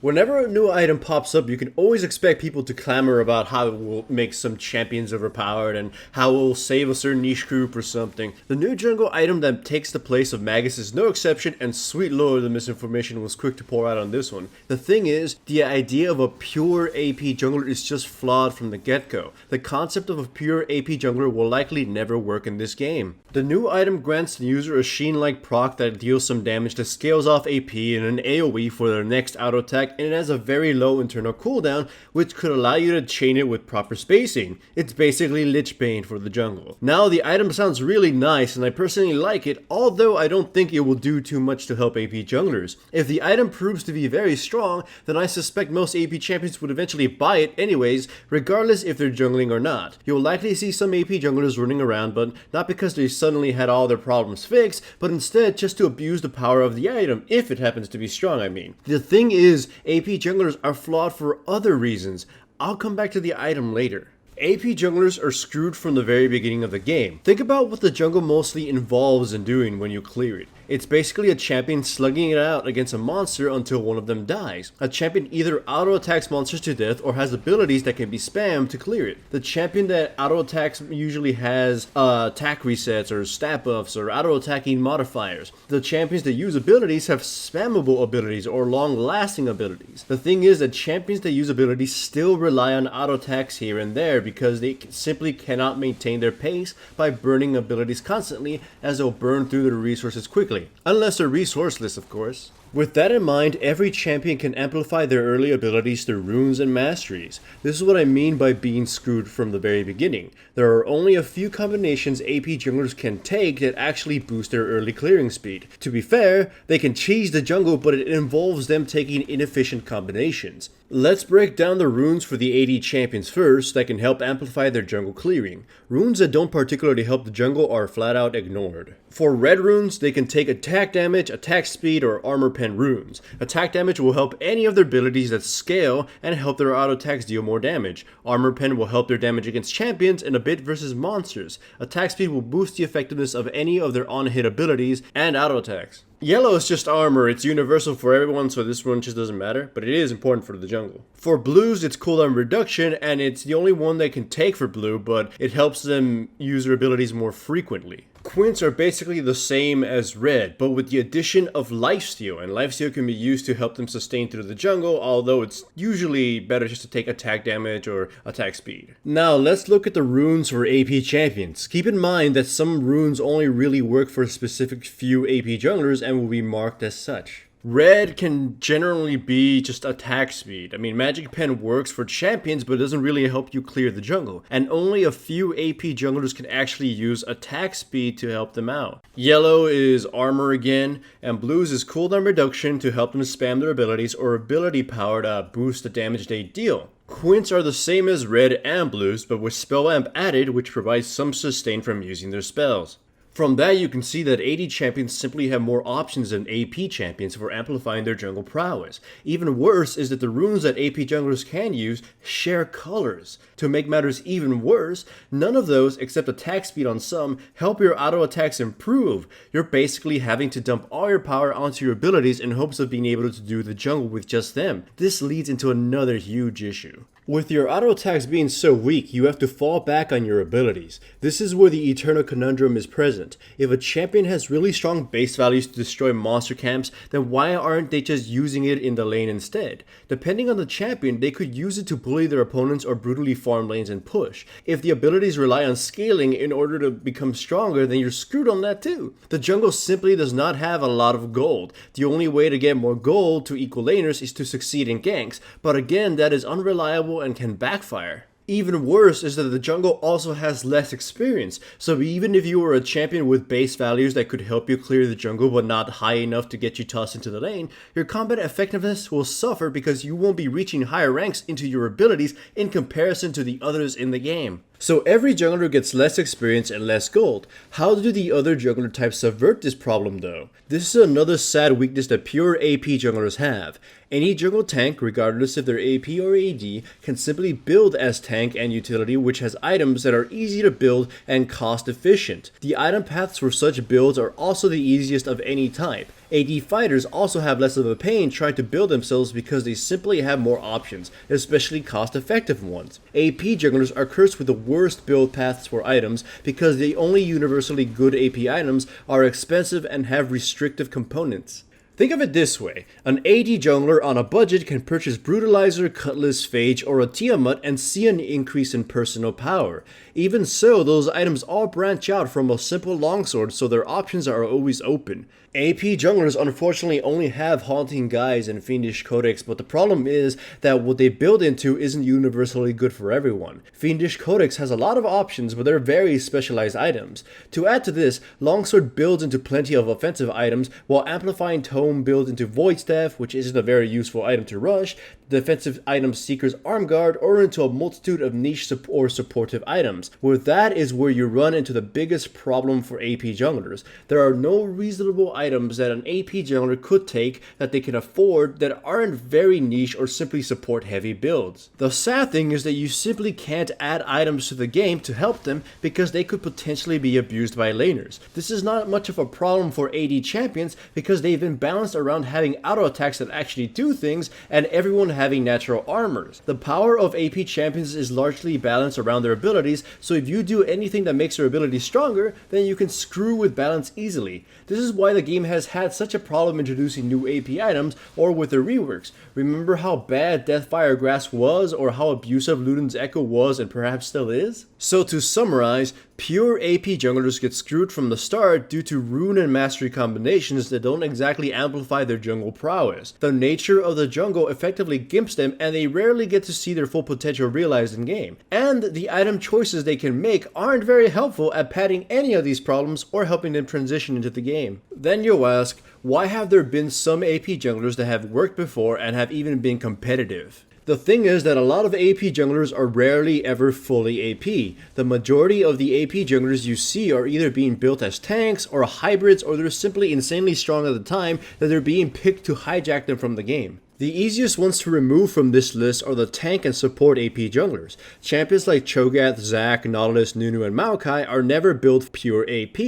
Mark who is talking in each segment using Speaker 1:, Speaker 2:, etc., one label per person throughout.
Speaker 1: Whenever a new item pops up, you can always expect people to clamor about how it will make some champions overpowered and how it will save a certain niche group or something. The new jungle item that takes the place of Magus is no exception, and sweet lord, the misinformation was quick to pour out on this one. The thing is, the idea of a pure AP jungler is just flawed from the get-go. The concept of a pure AP jungler will likely never work in this game. The new item grants the user a Sheen-like proc that deals some damage that scales off AP and an AoE for their next auto attack, and it has a very low internal cooldown, which could allow you to chain it with proper spacing. It's basically Lich Bane for the jungle. Now, the item sounds really nice, and I personally like it, although I don't think it will do too much to help AP junglers. If the item proves to be very strong, then I suspect most AP champions would eventually buy it anyways, regardless if they're jungling or not. You'll likely see some AP junglers running around, but not because they suddenly had all their problems fixed, but instead just to abuse the power of the item, if it happens to be strong, I mean. The thing is, AP junglers are flawed for other reasons. I'll come back to the item later. AP junglers are screwed from the very beginning of the game. Think about what the jungle mostly involves in doing when you clear it. It's basically a champion slugging it out against a monster until one of them dies. A champion either auto-attacks monsters to death or has abilities that can be spammed to clear it. The champion that auto-attacks usually has attack resets or stat buffs or auto-attacking modifiers. The champions that use abilities have spammable abilities or long-lasting abilities. The thing is that champions that use abilities still rely on auto-attacks here and there because they simply cannot maintain their pace by burning abilities constantly, as they'll burn through their resources quickly. Unless they're resourceless, of course. With that in mind, every champion can amplify their early abilities through runes and masteries. This is what I mean by being screwed from the very beginning. There are only a few combinations AP junglers can take that actually boost their early clearing speed. To be fair, they can cheese the jungle, but it involves them taking inefficient combinations. Let's break down the runes for the AD champions first that can help amplify their jungle clearing. Runes that don't particularly help the jungle are flat out ignored. For red runes, they can take attack damage, attack speed, or armor pen runes. Attack damage will help any of their abilities that scale and help their auto attacks deal more damage. Armor pen will help their damage against champions and a bit versus monsters. Attack speed will boost the effectiveness of any of their on-hit abilities and auto attacks. Yellow is just armor, it's universal for everyone, so this one just doesn't matter, but it is important for the jungle. For blues, it's cooldown reduction, and it's the only one they can take for blue, but it helps them use their abilities more frequently. Quints are basically the same as red, but with the addition of lifesteal, and lifesteal can be used to help them sustain through the jungle, although it's usually better just to take attack damage or attack speed. Now let's look at the runes for AP champions. Keep in mind that some runes only really work for a specific few AP junglers and will be marked as such. Red can generally be just attack speed. I mean, Magic Pen works for champions, but it doesn't really help you clear the jungle. And only a few AP junglers can actually use attack speed to help them out. Yellow is armor again, and blues is cooldown reduction to help them spam their abilities or ability power to boost the damage they deal. Quints are the same as red and blues, but with spell amp added, which provides some sustain from using their spells. From that, you can see that AD champions simply have more options than AP champions for amplifying their jungle prowess. Even worse is that the runes that AP junglers can use share colors. To make matters even worse, none of those, except attack speed on some, help your auto attacks improve. You're basically having to dump all your power onto your abilities in hopes of being able to do the jungle with just them. This leads into another huge issue. With your auto attacks being so weak, you have to fall back on your abilities. This is where the eternal conundrum is present. If a champion has really strong base values to destroy monster camps, then why aren't they just using it in the lane instead? Depending on the champion, they could use it to bully their opponents or brutally farm lanes and push. If the abilities rely on scaling in order to become stronger, then you're screwed on that too. The jungle simply does not have a lot of gold. The only way to get more gold to equal laners is to succeed in ganks, but again, that is unreliable and can backfire. Even worse is that the jungle also has less experience, so even if you were a champion with base values that could help you clear the jungle but not high enough to get you tossed into the lane, your combat effectiveness will suffer because you won't be reaching higher ranks into your abilities in comparison to the others in the game. So every jungler gets less experience and less gold. How do the other jungler types subvert this problem though? This is another sad weakness that pure AP junglers have. Any jungle tank, regardless if they're AP or AD, can simply build as tank and utility, which has items that are easy to build and cost efficient. The item paths for such builds are also the easiest of any type. AD fighters also have less of a pain trying to build themselves because they simply have more options, especially cost-effective ones. AP junglers are cursed with the worst build paths for items because the only universally good AP items are expensive and have restrictive components. Think of it this way, an AD jungler on a budget can purchase Brutalizer, Cutlass, Phage, or a Tiamat and see an increase in personal power. Even so, those items all branch out from a simple longsword, so their options are always open. AP junglers unfortunately only have Haunting Guise and Fiendish Codex, but the problem is that what they build into isn't universally good for everyone. Fiendish Codex has a lot of options, but they're very specialized items. To add to this, Longsword builds into plenty of offensive items, while Amplifying Tome builds into Void Staff, which isn't a very useful item to rush, defensive item Seeker's Arm Guard, or into a multitude of niche or supportive items. With that is where you run into the biggest problem for AP junglers. There are no reasonable items that an AP jungler could take that they can afford that aren't very niche or simply support heavy builds. The sad thing is that you simply can't add items to the game to help them because they could potentially be abused by laners. This is not much of a problem for AD champions because they've been balanced around having auto attacks that actually do things and everyone having natural armors. The power of AP champions is largely balanced around their abilities, so if you do anything that makes their ability stronger, then you can screw with balance easily. This is why the game has had such a problem introducing new AP items or with their reworks. Remember how bad Deathfire Grass was or how abusive Luden's Echo was and perhaps still is? So to summarize, pure AP junglers get screwed from the start due to rune and mastery combinations that don't exactly amplify their jungle prowess. The nature of the jungle effectively gimps them and they rarely get to see their full potential realized in game. And the item choices they can make aren't very helpful at padding any of these problems or helping them transition into the game. Then you'll ask, why have there been some AP junglers that have worked before and have even been competitive? The thing is that a lot of AP junglers are rarely ever fully AP. The majority of the AP junglers you see are either being built as tanks or hybrids, or they're simply insanely strong at the time that they're being picked to hijack them from the game. The easiest ones to remove from this list are the tank and support AP junglers. Champions like Cho'Gath, Zac, Nautilus, Nunu, and Maokai are never built pure AP,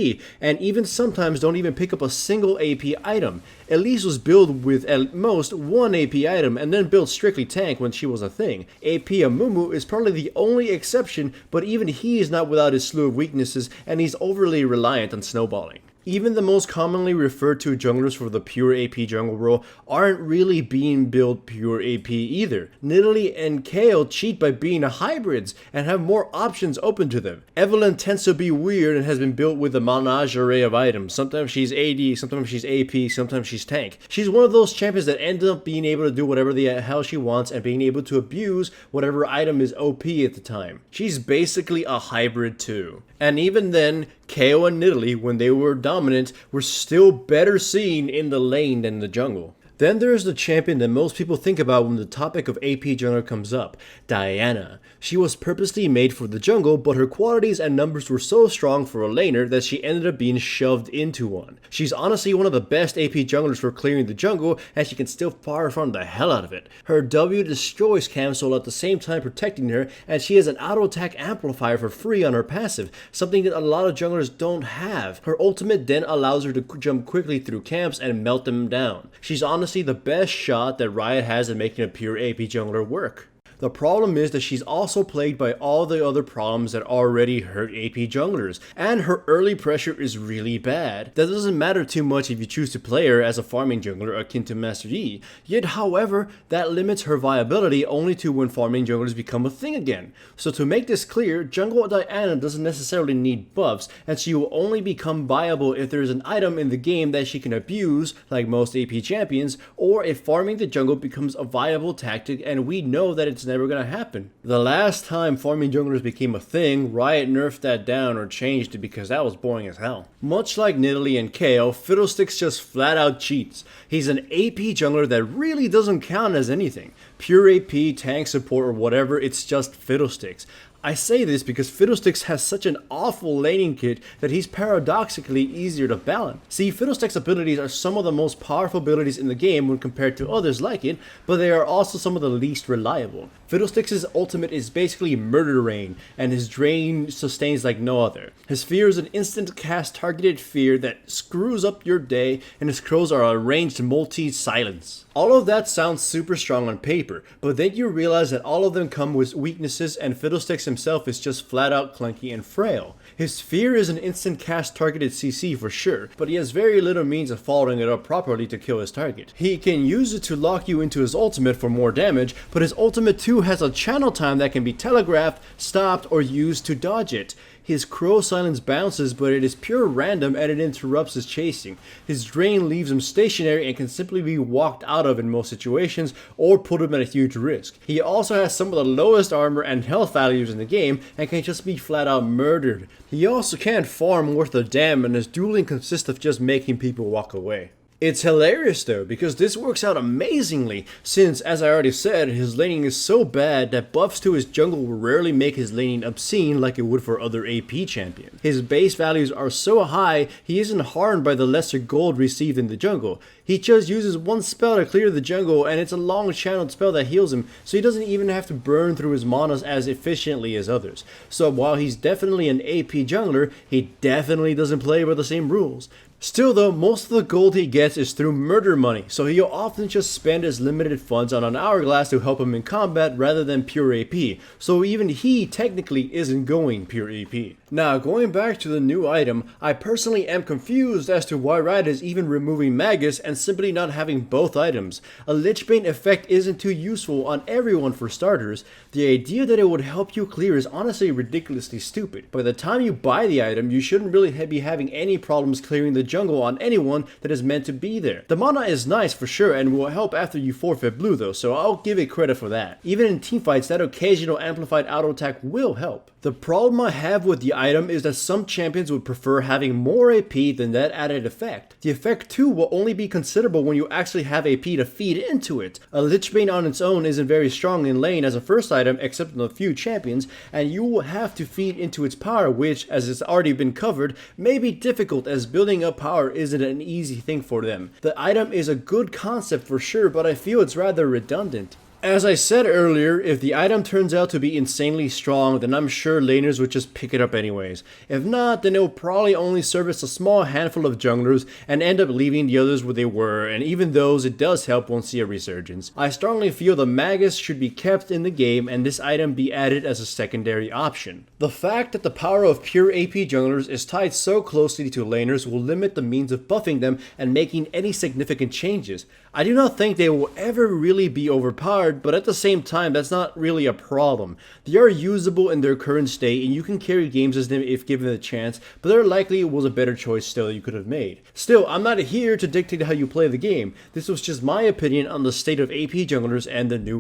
Speaker 1: and even sometimes don't even pick up a single AP item. Elise was built with at most one AP item and then built strictly tank when she was a thing. AP Amumu is probably the only exception, but even he is not without his slew of weaknesses and he's overly reliant on snowballing. Even the most commonly referred to junglers for the pure AP jungle role aren't really being built pure AP either. Nidalee and Kayle cheat by being hybrids and have more options open to them. Evelynn tends to be weird and has been built with a menagerie of items. Sometimes she's AD, sometimes she's AP, sometimes she's tank. She's one of those champions that end up being able to do whatever the hell she wants and being able to abuse whatever item is OP at the time. She's basically a hybrid too. And even then, Kayle and Nidalee, when they were dominant, were still better seen in the lane than the jungle. Then there's the champion that most people think about when the topic of AP jungler comes up, Diana. She was purposely made for the jungle, but her qualities and numbers were so strong for a laner that she ended up being shoved into one. She's honestly one of the best AP junglers for clearing the jungle, and she can still fire farm the hell out of it. Her W destroys Camsol at the same time protecting her, and she has an auto attack amplifier for free on her passive, something that a lot of junglers don't have. Her ultimate then allows her to jump quickly through camps and melt them down. She's honestly the best shot that Riot has at making a pure AP jungler work. The problem is that she's also plagued by all the other problems that already hurt AP junglers, and her early pressure is really bad. That doesn't matter too much if you choose to play her as a farming jungler akin to Master Yi, yet however, that limits her viability only to when farming junglers become a thing again. So to make this clear, Jungle Diana doesn't necessarily need buffs, and she will only become viable if there is an item in the game that she can abuse, like most AP champions, or if farming the jungle becomes a viable tactic, and we know that it's never gonna happen. The last time farming junglers became a thing, Riot nerfed that down or changed it because that was boring as hell. Much like Nidalee and Kayle, Fiddlesticks just flat out cheats. He's an AP jungler that really doesn't count as anything. Pure AP, tank support, or whatever, it's just Fiddlesticks. I say this because Fiddlesticks has such an awful laning kit that he's paradoxically easier to balance. See, Fiddlesticks' abilities are some of the most powerful abilities in the game when compared to others like it, but they are also some of the least reliable. Fiddlesticks' ultimate is basically Murder Rain, and his Drain sustains like no other. His Fear is an instant cast targeted fear that screws up your day, and his Crows are a ranged multi-silence. All of that sounds super strong on paper, but then you realize that all of them come with weaknesses, and Fiddlesticks himself is just flat out clunky and frail. His Fear is an instant cast targeted CC for sure, but he has very little means of following it up properly to kill his target. He can use it to lock you into his ultimate for more damage, but his ultimate too has a channel time that can be telegraphed, stopped, or used to dodge it. His Crow silence bounces, but it is pure random and it interrupts his chasing. His Drain leaves him stationary and can simply be walked out of in most situations or put him at a huge risk. He also has some of the lowest armor and health values in the game and can just be flat out murdered. He also can't farm worth a damn, and his dueling consists of just making people walk away. It's hilarious though, because this works out amazingly, since, as I already said, his laning is so bad that buffs to his jungle will rarely make his laning obscene like it would for other AP champions. His base values are so high, he isn't harmed by the lesser gold received in the jungle. He just uses one spell to clear the jungle, and it's a long channeled spell that heals him, so he doesn't even have to burn through his manas as efficiently as others. So while he's definitely an AP jungler, he definitely doesn't play by the same rules. Still though, most of the gold he gets is through murder money, so he'll often just spend his limited funds on an hourglass to help him in combat rather than pure AP, so even he technically isn't going pure AP. Now, going back to the new item, I personally am confused as to why Riot is even removing Magus and simply not having both items. A Lichbane effect isn't too useful on everyone for starters. The idea that it would help you clear is honestly ridiculously stupid. By the time you buy the item, you shouldn't really be having any problems clearing the jungle on anyone that is meant to be there. The mana is nice for sure and will help after you forfeit blue though, so I'll give it credit for that. Even in teamfights, that occasional amplified auto attack will help. The problem I have with the item is that some champions would prefer having more AP than that added effect. The effect too will only be considerable when you actually have AP to feed into it. A Lichbane on its own isn't very strong in lane as a first item except in a few champions, and you will have to feed into its power, which, as it's already been covered, may be difficult as building up power isn't an easy thing for them. The item is a good concept for sure, but I feel it's rather redundant. As I said earlier, if the item turns out to be insanely strong, then I'm sure laners would just pick it up anyways. If not, then it will probably only service a small handful of junglers and end up leaving the others where they were, and even those it does help won't see a resurgence. I strongly feel the Magus should be kept in the game and this item be added as a secondary option. The fact that the power of pure AP junglers is tied so closely to laners will limit the means of buffing them and making any significant changes. I do not think they will ever really be overpowered, but at the same time, that's not really a problem. They are usable in their current state, and you can carry games as them if given a chance, but there likely was a better choice still you could have made. Still, I'm not here to dictate how you play the game. This was just my opinion on the state of AP junglers and the new